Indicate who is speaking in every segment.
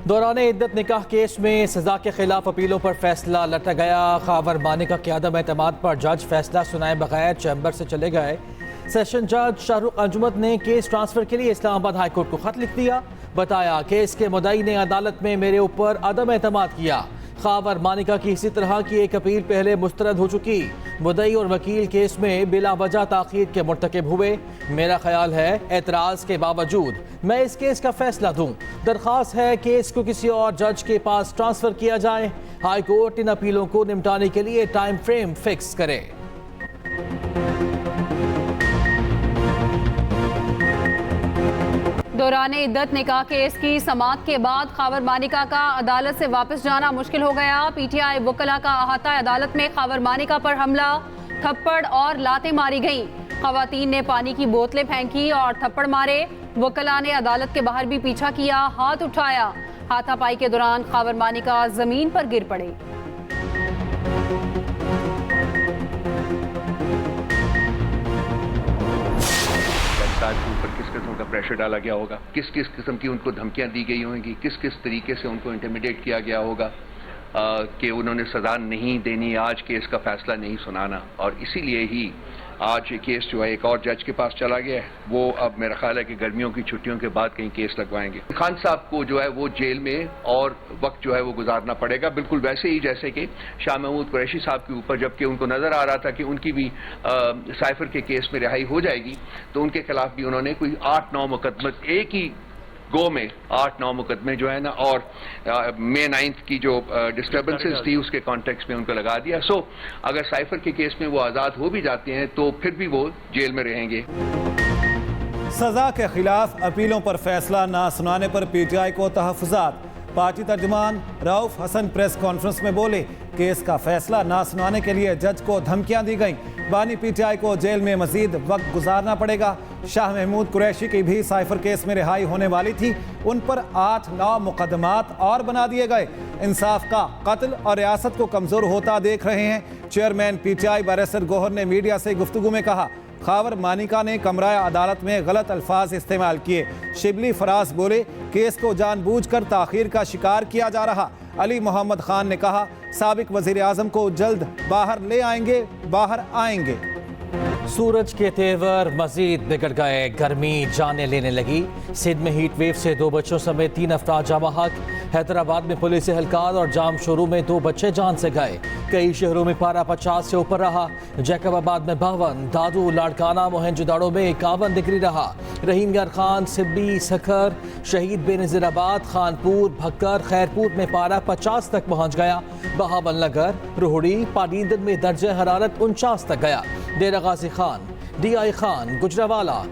Speaker 1: दौरान इद्दत निकाह केस में सजा के खिलाफ अपीलों पर फैसला लटक गया। खावर मानिका के अदम एतमाद पर जज फैसला सुनाए बगैर चैम्बर से चले गए। सेशन जज शाहरुख अंजुमत ने केस ट्रांसफर के लिए इस्लामाबाद हाई कोर्ट को खत लिख दिया। बताया केस के मुद्दई ने अदालत में मेरे ऊपर अदम एतमाद किया। खावर मानिका की इसी तरह की एक अपील पहले मुस्तरद हो चुकी। मुद्दई और वकील केस में बिला वजह ताखीर के मुर्तकिब हुए। मेरा ख्याल है एतराज़ के बावजूद मैं इस केस का फैसला दूं। दरख्वास्त है केस को किसी और जज के पास ट्रांसफर किया जाए। हाई कोर्ट इन अपीलों को निपटाने के लिए टाइम फ्रेम फिक्स करे।
Speaker 2: दौरान इद्दत निकाह केस की समाअत के बाद खावर मानिका का अदालत से वापस जाना मुश्किल हो गया। पीटीआई वकला का अहाता अदालत में खावर मानिका पर हमला, थप्पड़ और लातें मारी गईं। खवातीन ने पानी की बोतलें फेंकी और थप्पड़ मारे। वकला ने अदालत के बाहर भी पीछा किया, हाथ उठाया। हाथापाई के दौरान खावर मानिका जमीन पर गिर पड़े।
Speaker 3: के ऊपर किस किस्म का प्रेशर डाला गया होगा, किस किस किस्म की उनको धमकियां दी गई होंगी, किस किस तरीके से उनको इंटिमिडेट किया गया होगा कि उन्होंने सजा नहीं देनी, आज केस का फैसला नहीं सुनाना। और इसीलिए ही आज केस जो है एक और जज के पास चला गया है। वो अब मेरा ख्याल है कि गर्मियों की छुट्टियों के बाद कहीं केस लगवाएंगे। खान साहब को जो है वो जेल में और वक्त जो है वो गुजारना पड़ेगा, बिल्कुल वैसे ही जैसे कि शाह महमूद कुरैशी साहब के ऊपर, जबकि उनको नजर आ रहा था कि उनकी भी साइफर के केस में रिहाई हो जाएगी, तो उनके खिलाफ भी उन्होंने कोई 8-9 मुकदमे एक ही गो में 8-9 मुकदमे जो है ना, और मई 9 की जो डिस्टर्बेंसेस थी उसके कॉन्टेक्स्ट में उनको लगा दिया। सो अगर साइफर के केस में वो आज़ाद हो भी जाते हैं तो फिर भी वो जेल में रहेंगे।
Speaker 4: सजा के खिलाफ अपीलों पर फैसला ना सुनाने पर पीटीआई को तहफ़्फ़ुज़ात। पार्टी तर्जुमान रऊफ हसन प्रेस कॉन्फ्रेंस में बोले केस का फैसला ना सुनाने के लिए जज को धमकियां दी गईं। बानी पीटीआई को जेल में मजीद वक्त गुजारना पड़ेगा। शाह महमूद कुरैशी की भी साइफर केस में रिहाई होने वाली थी, उन पर 8-9 मुकदमात और बना दिए गए। इंसाफ का कत्ल और रियासत को कमज़ोर होता देख रहे हैं। चेयरमैन पीटीआई बैरिस्टर गौहर ने मीडिया से गुफ्तगू में कहा खावर मानिका ने कमरा अदालत में गलत अल्फाज इस्तेमाल किए। शिबली फराज बोले केस को जानबूझकर ताखीर का शिकार किया जा रहा। अली मोहम्मद खान ने कहा साबिक वज़ीर आज़म को जल्द बाहर ले आएंगे, बाहर आएंगे।
Speaker 1: सूरज के तेवर मजीद बिगड़ गए, गर्मी जाने लेने लगी। सिंध में हीट वेव से 2 बच्चों समेत 3 अफराद जाम हक। हैदराबाद में पुलिस एहलकार और जाम शुरू में 2 बच्चे जान से गए। कई शहरों में पारा 50 से ऊपर रहा। जैकबाबाद में 52, दादू, लाड़काना, मोहनजोदाड़ो में 51 डिग्री रहा। रहीम यार खान, सिब्बी, सखर, शहीद बेनज़ीराबाद, खानपुर, भक्कर, खैरपुर में पारा 50 तक पहुँच गया। बहावल नगर, रोहड़ी, पानीदर में दर्जा हरारत 49 तक गया। डेरा गाजी खान, DI खान, गुजरावाला,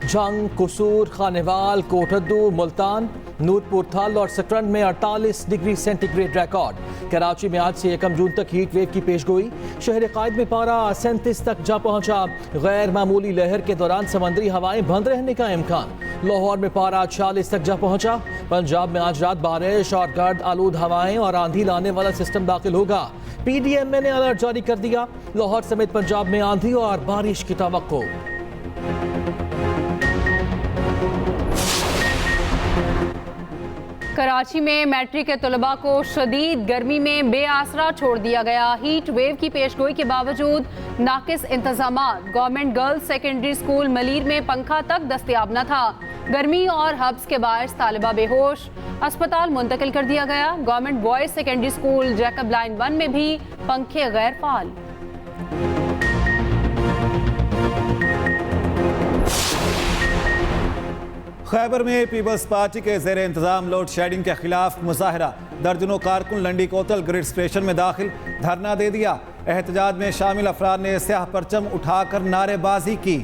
Speaker 1: जंग, कसूर, खानेवाल, कोटद्दू, मुल्तान, नूरपुर थल और सकरन में 48 डिग्री सेंटीग्रेड रिकॉर्ड। कराची में आज से 1 जून तक हीट वेव की पेशगोई। शहर कायद में पारा 37 तक जा पहुंचा। गैर मामूली लहर के दौरान समंदरी हवाएं बंद रहने का इम्कान। लाहौर में पारा 46 तक जा पहुंचा। पंजाब में आज रात बारिश और गर्द आलूद हवाएं और आंधी लाने वाला सिस्टम दाखिल होगा। PDMA ने अलर्ट जारी कर दिया। लाहौर समेत पंजाब में आंधी और बारिश की तवक्को।
Speaker 2: कराची में मैट्रिक के तलबा को शदीद गर्मी में बेआसरा छोड़ दिया गया। हीट वेव की पेशगोई के बावजूद नाकिस इंतजामात। Government girls secondary school Malir में पंखा तक दस्तयाब न था। गर्मी और हब्स के बायस तालिबा बेहोश, अस्पताल मुंतकिल कर दिया गया। Government boys secondary school Jacob line 1 में भी पंखे गैर फाल।
Speaker 4: खैबर में पीपल्स पार्टी के ज़ेर इंतज़ाम लोड शेडिंग के खिलाफ मुजाहरा। दर्जनों कारकुन लंडी कोतल ग्रिड स्टेशन में दाखिल, धरना दे दिया। एहतजाज में शामिल अफराद ने स्याह परचम उठाकर नारेबाजी की।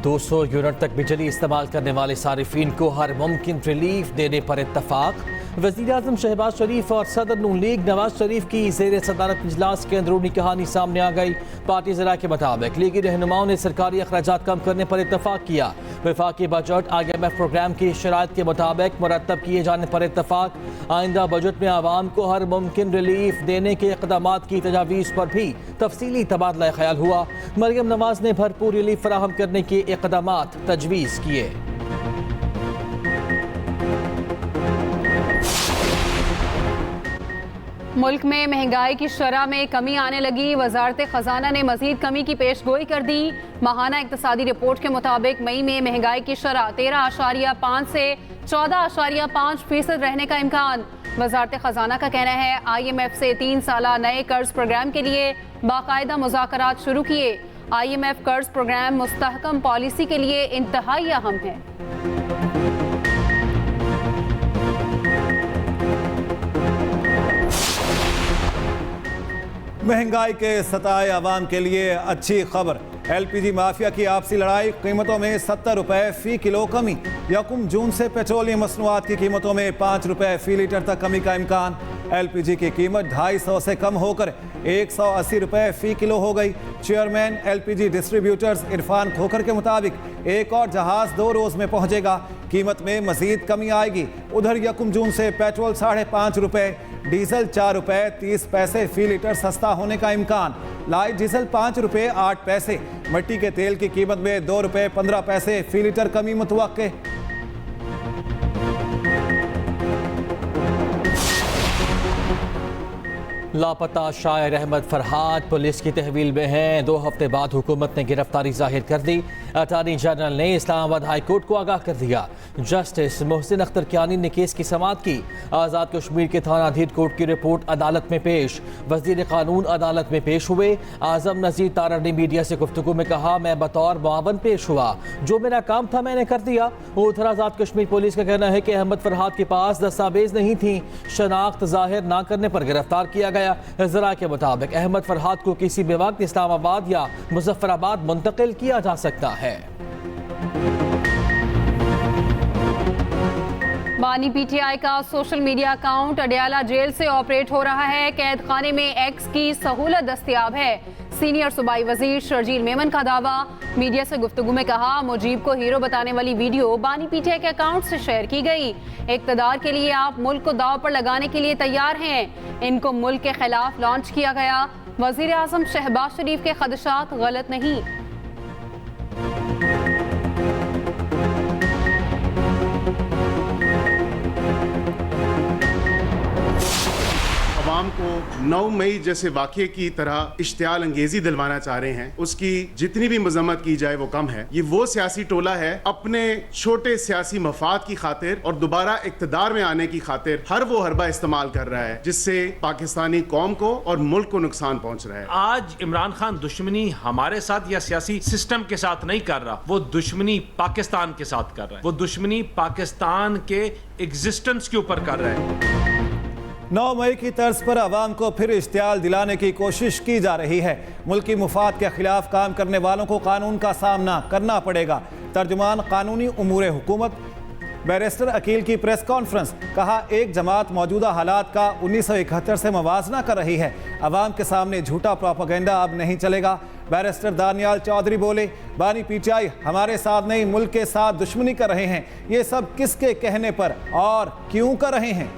Speaker 1: 200 यूनिट तक बिजली इस्तेमाल करने वाले सारिफीन को हर मुमकिन रिलीफ देने पर इत्तफाक। वज़ीर-ए-आज़म शहबाज शरीफ और सदर नून लीग नवाज शरीफ की ज़ेर सदारत इजलास के अंदरूनी कहानी सामने आ गई। पार्टी ज़रा के मुताबिक लीगी रहनुमाओं ने सरकारी अखराजात कम करने पर इत्तफाक किया। वफाकी बजट IMF प्रोग्राम की शराइत के मुताबिक मुरतब किए जाने पर इत्तफाक। आइंदा बजट में आवाम को हर मुमकिन रिलीफ देने के इक़दामात की तजावीज़ पर भी तफसीली तबादला ख्याल हुआ। मरियम नवाज ने भरपूर रिलीफ फराहम करने के इक़दामात तजवीज़ किए।
Speaker 2: मुल्क में महंगाई की शरह में कमी आने लगी। वजारत खजाना ने मजीद कमी की पेशगोई कर दी। माहाना इक्तसादी रिपोर्ट के मुताबिक मई में महंगाई की शरह 13.5 से 14.5% रहने का इम्कान। वजारत खजाना का कहना है IMF से 3 साला नए कर्ज प्रोग्राम के लिए बाकायदा मुज़ाकरात शुरू किए। IMF कर्ज प्रोग्राम मुस्तहकम पॉलिसी के लिए इंतहाई अहम है।
Speaker 4: महंगाई के सताए आवाम के लिए अच्छी खबर। LPG माफिया की आपसी लड़ाई, कीमतों में 70 रुपए फी किलो कमी। यकम जून से पेट्रोलियम मसनूआत की कीमतों में 5 रुपए फी लीटर तक कमी का इम्कान। LPG की कीमत 250 से कम होकर 180 रुपए फी किलो हो गई। Chairman LPG distributors Irfan Khokhar के मुताबिक एक और जहाज 2 रोज में पहुंचेगा। कीमत में मजीद कमी आएगी। उधर यकम जून से पेट्रोल 5.5 रुपए, डीजल 4 रुपए 30 पैसे फी लीटर सस्ता होने का इम्कान। लाइट डीजल 5 रुपए 8 पैसे। मिट्टी के तेल की कीमत में 2 रुपए 15 पैसे फी लीटर कमी मुतवक्के।
Speaker 1: लापता शायर अहमद फरहाद पुलिस की तहवील में हैं। 2 हफ्ते बाद हुकूमत ने गिरफ्तारी जाहिर कर दी। अटॉर्नी जनरल ने इस्लामाबाद हाई कोर्ट को आगाह कर दिया। जस्टिस मोहसिन अख्तर कियानी ने केस की समाअत की। आज़ाद कश्मीर के थाना धीर कोर्ट की रिपोर्ट अदालत में पेश। वज़ीर कानून अदालत में पेश हुए। आज़म नज़ीर तारड़ ने मीडिया से गुफ्तगू में कहा, मैं बतौर मुआवन पेश हुआ, जो मेरा काम था मैंने कर दिया। उधर आज़ाद कश्मीर पुलिस का कहना है कि अहमद फरहाद के पास दस्तावेज नहीं थी, शनाख्त जाहिर न करने पर गिरफ्तार किया गया। ज़रा के मुताबिक अहमद फरहाद को किसी भी वक्त इस्लामाबाद या मुजफ्फराबाद मुंतकिल किया जा सकता है।
Speaker 2: बानी PTI का social media account Adiala jail से ऑपरेट हो रहा है। कैद खाने में एक्स की सहूलत दस्तयाब है। सीनियर सूबाई वजीर शर्जील मेमन का दावा। मीडिया से गुफ्तगू में कहा, मुजीब को हीरो बताने वाली वीडियो बानी PTI के अकाउंट से शेयर की गई। इक़्तिदार के लिए आप मुल्क को दाव पर लगाने के लिए तैयार हैं। इनको मुल्क के खिलाफ लॉन्च किया गया। वज़ीर आज़म शहबाज शरीफ के खदशात गलत नहीं।
Speaker 5: आवाम को 9 मई जैसे वाक़े की तरह इश्तियाल अंगेजी दिलवाना चाह रहे हैं, उसकी जितनी भी मजम्मत की जाए वो कम है। ये वो सियासी टोला है अपने छोटे सियासी मफाद की खातिर और दोबारा इक्तदार में आने की खातिर हर वो हरबा इस्तेमाल कर रहा है जिससे पाकिस्तानी कौम को और मुल्क को नुकसान पहुंच रहा है।
Speaker 6: आज इमरान खान दुश्मनी हमारे साथ या सियासी सिस्टम के साथ नहीं कर रहा, वो दुश्मनी पाकिस्तान के साथ कर रहा है। वो दुश्मनी पाकिस्तान के एग्जिस्टेंस के ऊपर कर रहा है।
Speaker 4: 9 मई की तर्ज पर आवाम को फिर इश्तियाल दिलाने की कोशिश की जा रही है। मुल्की मुफाद के खिलाफ काम करने वालों को कानून का सामना करना पड़ेगा। तर्जुमान कानूनी उमूर हुकूमत बैरिस्टर अकील की प्रेस कॉन्फ्रेंस। कहा, एक जमात मौजूदा हालात का 1971 से मवाजना कर रही है। अवाम के सामने झूठा प्रोपेगेंडा अब नहीं चलेगा। बैरिस्टर दानियाल चौधरी बोले, बानी PTI हमारे साथ नहीं मुल्क के साथ दुश्मनी कर रहे हैं। ये सब किसके कहने पर और क्यों कर रहे हैं?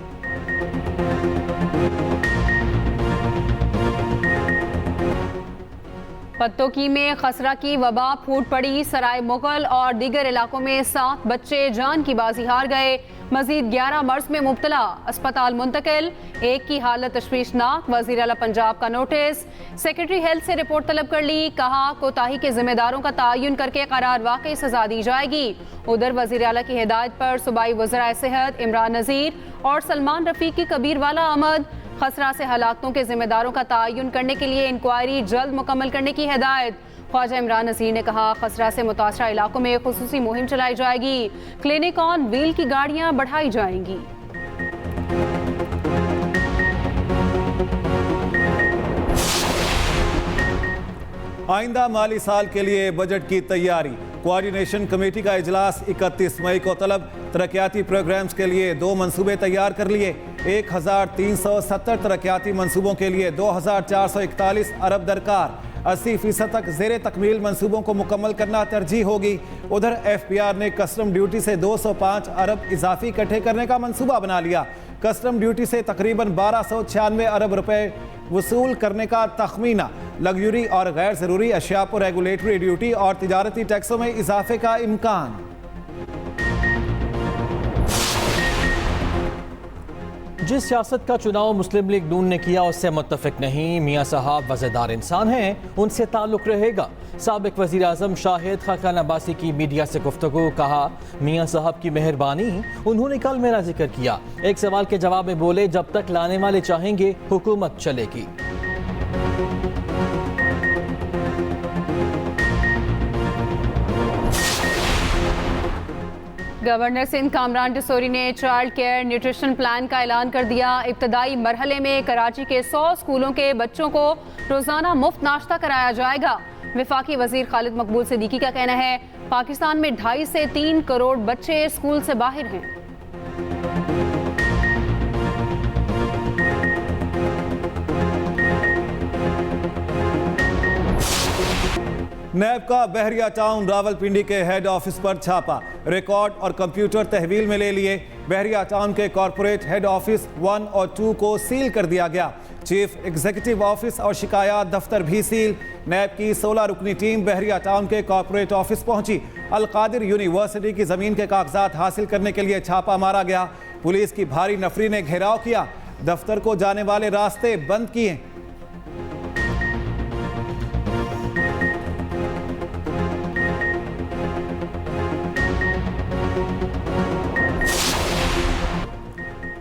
Speaker 2: पत्तोकी में खसरा की वबा फूट पड़ी। सराय मुगल और दीगर इलाकों में 7 बच्चे जान की बाजी हार गए। मजीद 11 मर्ज में मुब्तला, अस्पताल मुंतकिल। एक की हालत तशवीशनाक। वज़ीर आला पंजाब का नोटिस। सेक्रेटरी हेल्थ से रिपोर्ट तलब कर ली। कहा, कोताही के जिम्मेदारों का तयन करके करार वाकई सजा दी जाएगी। उधर वज़ीर आला की हिदायत पर सूबाई वज़राए सेहत इमरान नज़ीर और सलमान रफ़ीक की कबीरवाला आमद। खसरा से हलाकतों के जिम्मेदारों का तयन करने के लिए इंक्वायरी जल्द मुकम्मल करने की हिदायत। ख्वाजा इमरान नज़ीर ने कहा, खसरा से मुतासरा इलाकों में खुसूसी मुहिम चलाई जाएगी। क्लिनिक ऑन व्हील की गाड़ियां बढ़ाई जाएंगी।
Speaker 4: आइंदा माली साल के लिए बजट की तैयारी। कोऑर्डिनेशन कमेटी का इजलास 31 मई को तलब। तरक्याती प्रोग्राम्स के लिए 2 मंसूबे तैयार कर लिए। 1370 तरक्याती मंसूबों के लिए 2441 अरब दरकार। 80% तक ज़ेरे तकमील मंसूबों को मुकम्मल करना तरजीह होगी। उधर FPR ने कस्टम ड्यूटी से 205 अरब इजाफी इकट्ठे करने का मंसूबा बना लिया। कस्टम ड्यूटी से तकरीबन 1296 अरब रुपए वसूल करने का तखमीना। लग्जरी और गैर ज़रूरी अशिया पर रेगुलेटरी ड्यूटी और तिजारती टैक्सों में इजाफे का इम्कान।
Speaker 1: जिस सियासत का चुनाव मुस्लिम लीग नून ने किया उससे मुत्तफिक नहीं। मियाँ साहब वज़ेदार इंसान हैं, उनसे ताल्लुक़ रहेगा। साबिक वज़ीर आज़म शाहिद खाकान अब्बासी की मीडिया से गुफ्तगू। कहा मियाँ साहब की मेहरबानी। उन्होंने कल मेरा जिक्र किया। एक सवाल के जवाब में बोले जब तक लाने वाले चाहेंगे हुकूमत चलेगी।
Speaker 2: गवर्नर सिंध कामरान डिसोरी ने चाइल्ड केयर न्यूट्रिशन प्लान का ऐलान कर दिया। इब्तदाई मरहले में कराची के 100 स्कूलों के बच्चों को रोजाना मुफ्त नाश्ता कराया जाएगा। वफाकी वजीर खालिद मकबूल सिद्दीकी का कहना है पाकिस्तान में 2.5 से 3 करोड़ बच्चे स्कूल से बाहर हैं।
Speaker 4: नैब का बहरिया टाउन रावलपिंडी के हेड ऑफिस पर छापा। रिकॉर्ड और कंप्यूटर तहवील में ले लिए। बहरिया टाउन के कॉरपोरेट हेड ऑफिस 1 और 2 को सील कर दिया गया। चीफ एग्जीक्यूटिव ऑफिस और शिकायत दफ्तर भी सील। नैब की 16 रुकनी टीम बहरिया टाउन के कॉरपोरेट ऑफिस पहुंची। अलकादिर यूनिवर्सिटी की जमीन के कागजात हासिल करने के लिए छापा मारा गया। पुलिस की भारी नफरी ने घेराव किया। दफ्तर को जाने वाले रास्ते बंद किए।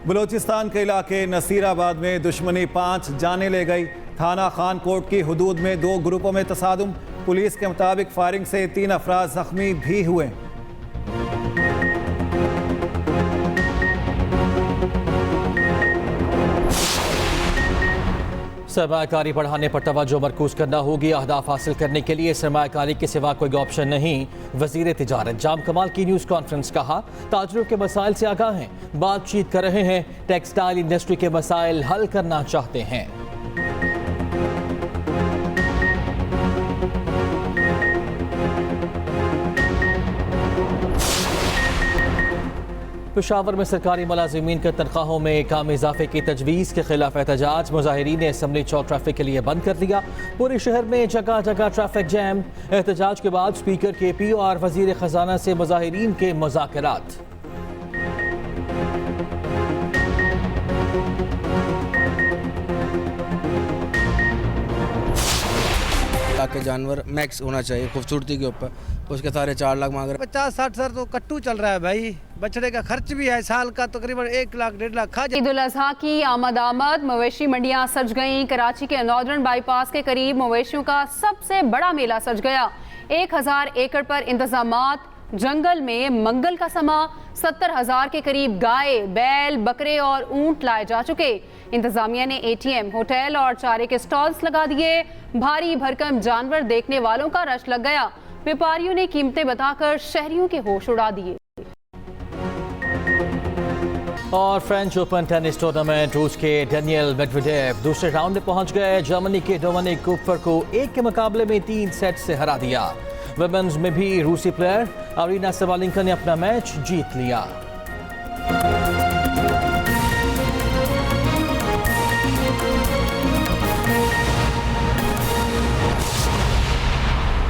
Speaker 4: बलूचिस्तान के इलाके नसीराबाद में दुश्मनी 5 जाने ले गई। थाना खान कोट की हदूद में 2 ग्रुपों में तसादुम। पुलिस के मुताबिक फायरिंग से 3 अफराद जख्मी भी हुए।
Speaker 1: सरमायाकारी बढ़ाने पर तवज्जो मरकूज करना होगी। अहदाफ हासिल करने के लिए सरमायाकारी के सिवा कोई ऑप्शन नहीं। वजीर तिजारत जाम कमाल की न्यूज़ कॉन्फ्रेंस। कहा ताजरों के मसाइल से आगाह हैं, बातचीत कर रहे हैं, टेक्सटाइल इंडस्ट्री के मसाइल हल करना चाहते हैं। पेशावर में सरकारी मुलाजिमीन के तनख्वाहों में कम इजाफे की तजवीज़ के खिलाफ एहतजाज। मुजाहिरीन ने असम्बली चौक ट्रैफिक के लिए बंद कर दिया। पूरे शहर में जगह जगह ट्रैफिक जैम। एहतजाज के बाद स्पीकर KP और वजीर खजाना से मुजाहिरीन के मुज़ाकरात।
Speaker 7: के जानवर मैक्स होना चाहिए खूबसूरती के ऊपर। उसके सारे 4 लाख मांग रहे।
Speaker 8: 50-60 सर तो कट्टू चल रहा है भाई। बछड़े का खर्च भी है, साल का तकरीबन 1 लाख 1.5 लाख खा जाए।
Speaker 2: ईद उल अजहा की आमद मवेशी मंडियां सज गईं। कराची के नॉर्दर्न बाईपास के करीब मवेशियों का सबसे बड़ा मेला सज गया। 1000 एकड़ पर इंतजामात। जंगल में मंगल का समा। 70,000 के करीब गाय, बैल, बकरे और ऊंट लाए जा चुके। इंतजामिया ने ATM, होटल और चारे के स्टॉल्स लगा दिए। भारी भरकम जानवर देखने वालों का रश लग गया। व्यापारियों ने कीमतें बताकर शहरियों के होश उड़ा दिए।
Speaker 1: और फ्रेंच ओपन टेनिस टूर्नामेंट रूस के डेनियल मेडवेडेव दूसरे राउंड में पहुंच गए। जर्मनी के डोमिनिक कूपर को 1 के मुकाबले में 3 सेट से हरा दिया। वुमेन्स में भी रूसी प्लेयर अरीना सबालेंका ने अपना मैच जीत लिया।